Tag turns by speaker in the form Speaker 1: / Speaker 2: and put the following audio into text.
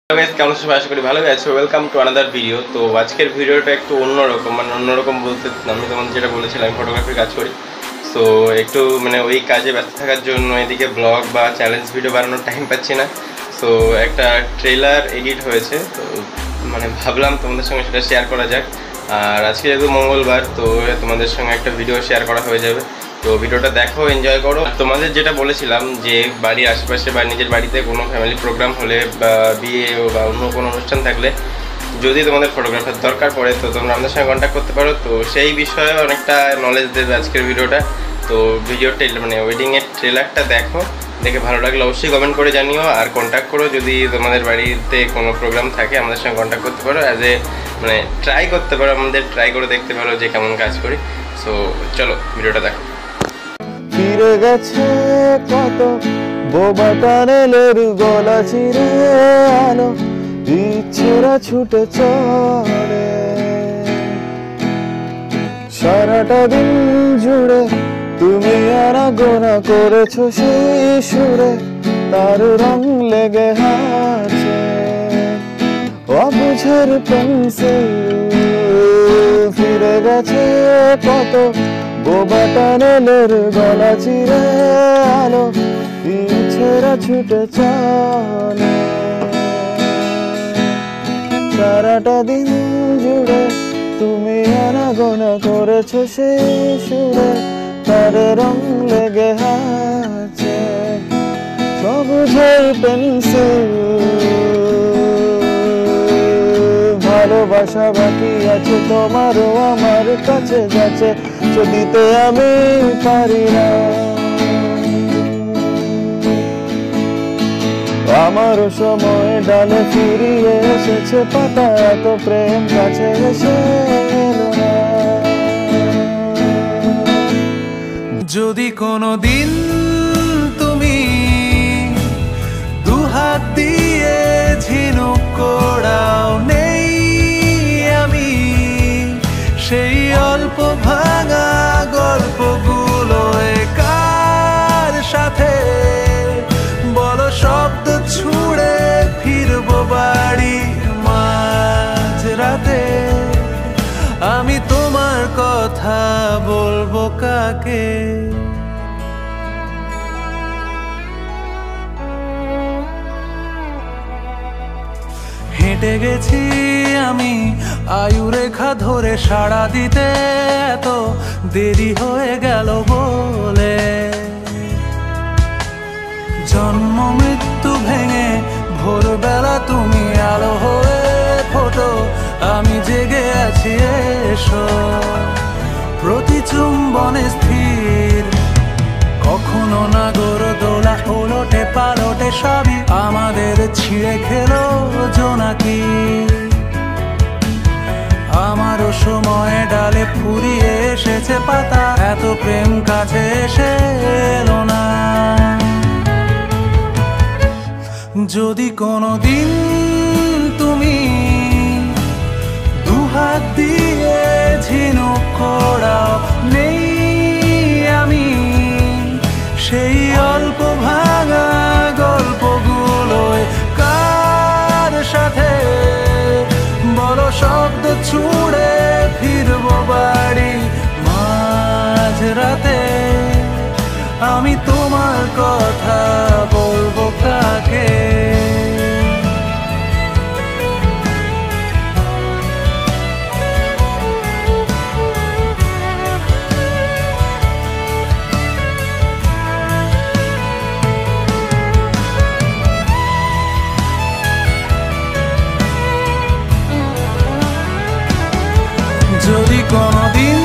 Speaker 1: Guys কেমন আছো? আশা করি ভালো আছো। Welcome to another video. তো আজকের ভিডিওটা একটু অন্যরকম, মানে অন্যরকম বলতে আমি তোমাদের যেটা বলেছিলাম আমি ফটোগ্রাফির কাজ করি। সো একটু মানে ওই কাজে ব্যস্ত থাকার জন্য এদিকে ব্লগ বা চ্যালেঞ্জ ভিডিও বানানোর টাইম পাচ্ছি না। সো একটা ট্রেলার এডিট হয়েছে, তো মানে ভাবলাম তোমাদের সঙ্গে সেটা শেয়ার করা যাক। আর আজকে যেহেতু মঙ্গলবার, তো তোমাদের সঙ্গে একটা ভিডিও শেয়ার করা হয়ে যাবে। তো ভিডিওটা দেখো, এনজয় করো। তোমাদের যেটা বলেছিলাম যে বাড়ির আশেপাশে বা নিজের বাড়িতে কোনো ফ্যামিলি প্রোগ্রাম হলে বা বিয়ে বা অন্য কোনো অনুষ্ঠান থাকলে যদি তোমাদের ফটোগ্রাফার দরকার পড়ে, তো তোমরা আমাদের সঙ্গে কন্ট্যাক্ট করতে পারো। তো সেই বিষয়ে অনেকটা নলেজ দেবে আজকের ভিডিওটা। তো মানে ওয়েডিংয়ের ট্রেলারটা দেখো, দেখে ভালো লাগলে অবশ্যই কমেন্ট করে জানিও। আর কন্ট্যাক্ট করো, যদি তোমাদের বাড়িতে কোনো প্রোগ্রাম থাকে আমাদের সঙ্গে কন্ট্যাক্ট করতে পারো। মানে ট্রাই করতে পারো, আমাদের ট্রাই করে দেখতে পারো যে কেমন কাজ করি। সো চলো ভিডিওটা দেখো।
Speaker 2: ফিরে গেছে কত বোবা টানেলের গলা চিরে আলো, ইচ্ছেরা ছুটে চলে সারাটা দিন জুড়ে। তুমি আনাগোনা করেছো সেই সুরে, তার রং লেগে আছে অবুঝের পেন্সিল। ফিরে গেছে কত বোবা টানেলের গলা চিরে আলো, ইচ্ছেরা ছুটে চলে সারাটা দিন জুড়ে। তুমি আনাগোনা করেছো সেই সুরে, তার রং লেগে আছে সবুজের পেন্সিল। ভালোবাসা বাকি আছে তোমারও আমার কাছে যাচ্ছে, দিতে আমি পারি না। আমারও সময় ডালে ফিরিয়ে এসেছে পাতা, এত প্রেম কাছে এসে এলো না।
Speaker 3: যদি কোনো দিন তুমি দুহাত দিয়ে ঝিনুক কোড়াও, নেই আমি সেই অল্প ভাঙা গল্পগুলো কার সাথে বলো শব্দ ছুড়ে ফিরবো বাড়ি মাঝরাতে। আমি তোমার কথা বলবো কাকে? হেঁটে গেছি আমি আয়ুরেখা ধরে, সাড়া দিতে এত দেরি হয়ে গেল বলে। জন্ম মৃত্যু ভেঙে ভোরবেলা তুমি আলো হয়ে ফোটো, আমি জেগে আছি এসো। প্রতি চুম্বনে স্থির, কখনো না গড় দোলা ওলটে পালটে সবই আমাদের ছিঁড়ে খেলো জোনাকি। আমারও সময় ডালে ফুরিয়ে এসেছে পাতা, এত প্রেম কাছে এসে এলো না। যদি কোনো দিন তুমি দুহাত দিয়ে ঝিনুক কোড়াও, নেই আমি সেই অল্প ভাঙা গল্পগুলো কার সাথে বলো শব্দ ছুড়ে ফিরবো বাড়ি মাঝরাতে। আমি তোমার কথা বলবো কাকে? যদি কোনোদিন